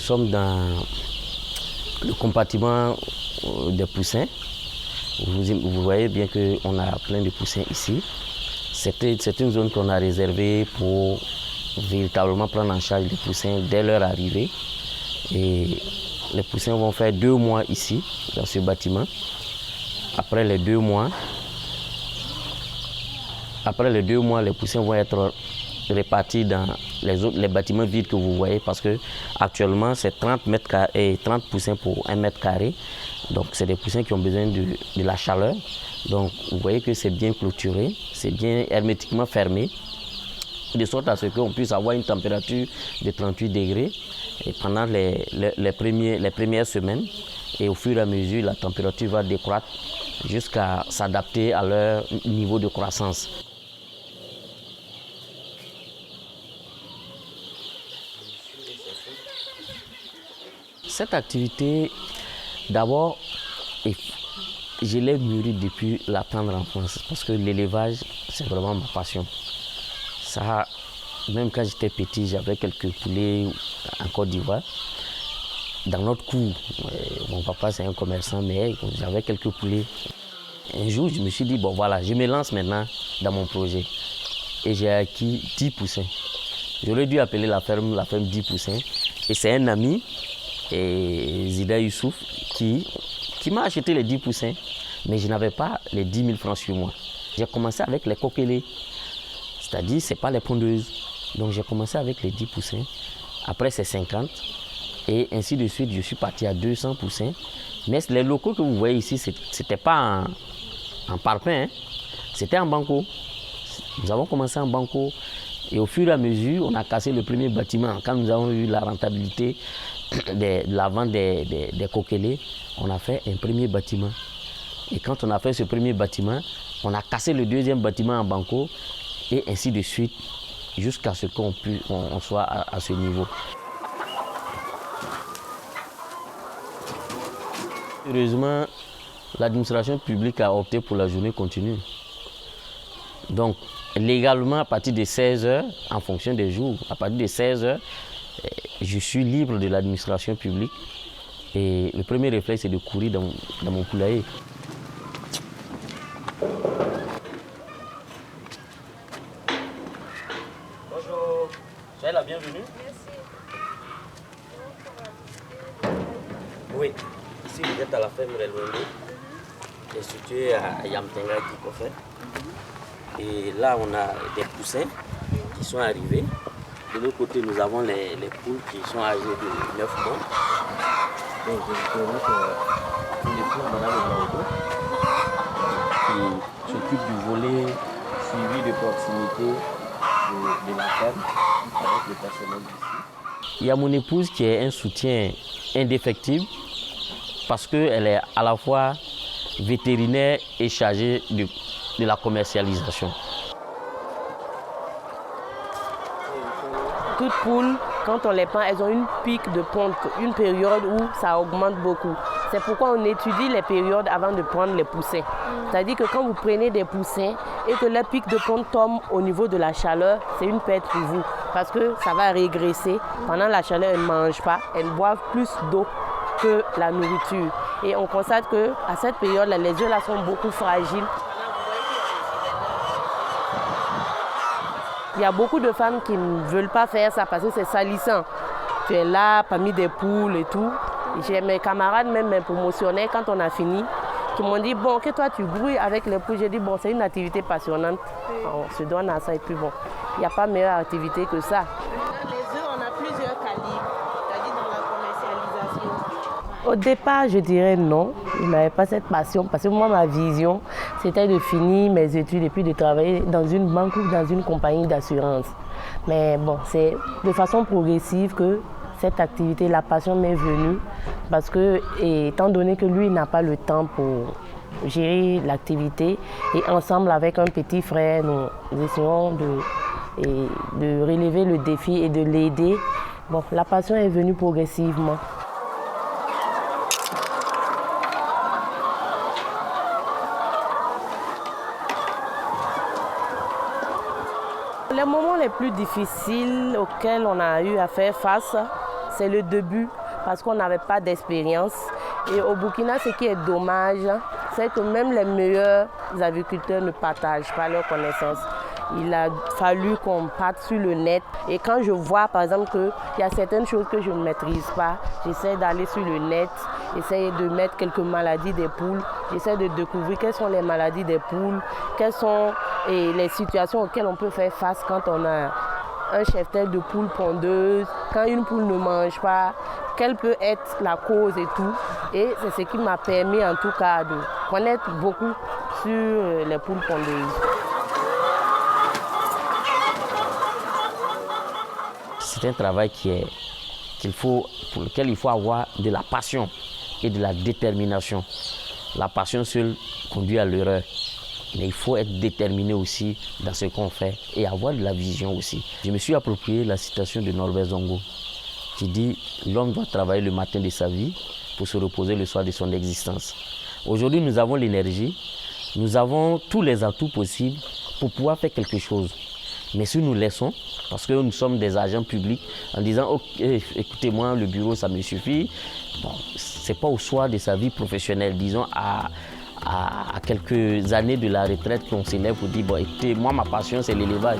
sommes dans le compartiment des poussins. Vous voyez bien qu'on a plein de poussins ici. C'est une zone qu'on a réservée pour véritablement prendre en charge les poussins dès leur arrivée. Et les poussins vont faire 2 mois ici, dans ce bâtiment. Après les 2 mois, les poussins vont être répartis dans les bâtiments vides que vous voyez, parce que actuellement c'est 30 poussins pour 1 mètre carré. Donc c'est des poussins qui ont besoin de la chaleur. Donc vous voyez que c'est bien clôturé, c'est bien hermétiquement fermé, de sorte à ce qu'on puisse avoir une température de 38 degrés et pendant les premières semaines. Et au fur et à mesure, la température va décroître jusqu'à s'adapter à leur niveau de croissance. Cette activité, d'abord, je l'ai mûrie depuis la tendre enfance, parce que l'élevage, c'est vraiment ma passion. Ça, même quand j'étais petit, j'avais quelques poulets en Côte d'Ivoire. Dans notre cour, mon papa c'est un commerçant, mais j'avais quelques poulets. Un jour, je me suis dit, bon voilà, je me lance maintenant dans mon projet. Et j'ai acquis 10 poussins. J'aurais dû appeler la ferme 10 poussins. Et c'est un ami, Zida Youssouf, qui m'a acheté les 10 poussins. Mais je n'avais pas les 10 000 francs sur moi. J'ai commencé avec les coquelets, c'est-à-dire ce n'est pas les pondeuses. Donc j'ai commencé avec les 10 poussins. Après c'est 50. Et ainsi de suite, je suis parti à 200 poussins. Mais les locaux que vous voyez ici, ce n'était pas en parpaing, hein. C'était en banco. Nous avons commencé en banco. Et au fur et à mesure, on a cassé le premier bâtiment. Quand nous avons eu la rentabilité de la vente des coquelets, on a fait un premier bâtiment. Et quand on a fait ce premier bâtiment, on a cassé le deuxième bâtiment en banco. Et ainsi de suite, jusqu'à ce qu'on soit à ce niveau. Heureusement, l'administration publique a opté pour la journée continue. Donc, légalement, à partir de 16 h, en fonction des jours, à partir de 16 h, je suis libre de l'administration publique. Et le premier réflexe, c'est de courir dans mon poulailler. Bonjour, soyez la bienvenue. Merci. Oui. Ici, vous êtes à la ferme Relwendo, qui est située à Yamtenga, Kikofé. Et là, on a des poussins qui sont arrivés. De l'autre côté, nous avons les poules qui sont âgées de 9 mois. Donc, je vous présente une épouse, Madame Blanco, qui s'occupe du volet suivi de proximité de la ferme avec le personnel d'ici. Il y a mon épouse qui est un soutien indéfectible, parce qu'elle est à la fois vétérinaire et chargée de la commercialisation. Toutes poules, quand on les prend, elles ont une pique de ponte, une période où ça augmente beaucoup. C'est pourquoi on étudie les périodes avant de prendre les poussins. C'est-à-dire que quand vous prenez des poussins et que la pique de ponte tombe au niveau de la chaleur, c'est une perte pour vous, parce que ça va régresser. Pendant la chaleur, elles ne mangent pas, elles boivent plus d'eau que la nourriture. Et on constate qu'à cette période-là, les œufs là sont beaucoup fragiles. Il y a beaucoup de femmes qui ne veulent pas faire ça parce que c'est salissant. Tu es là parmi des poules et tout. J'ai mes camarades, même mes promotionnaires, quand on a fini, qui m'ont dit, bon, que toi tu grouilles avec les poules. J'ai dit, bon, c'est une activité passionnante. On se donne à ça et puis bon, il n'y a pas meilleure activité que ça. Dans les œufs, on a plusieurs calibres, c'est-à-dire dans la commercialisation. Au départ, je dirais non. Je n'avais pas cette passion parce que moi, ma vision, c'était de finir mes études et puis de travailler dans une banque ou dans une compagnie d'assurance. Mais bon, c'est de façon progressive que cette activité, la passion m'est venue parce que, étant donné que lui n'a pas le temps pour gérer l'activité et ensemble avec un petit frère, nous essayons de relever le défi et de l'aider. Bon, la passion est venue progressivement. Les moments les plus difficiles auxquels on a eu à faire face, c'est le début parce qu'on n'avait pas d'expérience. Et au Burkina, ce qui est dommage, c'est que même les meilleurs agriculteurs ne partagent pas leurs connaissances. Il a fallu qu'on parte sur le net. Et quand je vois, par exemple, qu'il y a certaines choses que je ne maîtrise pas, j'essaie d'aller sur le net, j'essaie de mettre quelques maladies des poules, j'essaie de découvrir quelles sont les maladies des poules, quelles sont les situations auxquelles on peut faire face quand on a un cheptel de poules pondeuses, quand une poule ne mange pas, quelle peut être la cause et tout. Et c'est ce qui m'a permis en tout cas de connaître beaucoup sur les poules pondeuses. C'est un travail pour lequel il faut avoir de la passion et de la détermination. La passion seule conduit à l'erreur. Mais il faut être déterminé aussi dans ce qu'on fait et avoir de la vision aussi. Je me suis approprié la citation de Norbert Zongo qui dit « L'homme doit travailler le matin de sa vie pour se reposer le soir de son existence ». Aujourd'hui, nous avons l'énergie, nous avons tous les atouts possibles pour pouvoir faire quelque chose. Mais si nous laissons, parce que nous sommes des agents publics, en disant oh, écoutez-moi, le bureau, ça me suffit, bon, ce n'est pas au soir de sa vie professionnelle, disons à quelques années de la retraite qu'on s'élève pour dire bon, écoutez, moi, ma passion, c'est l'élevage.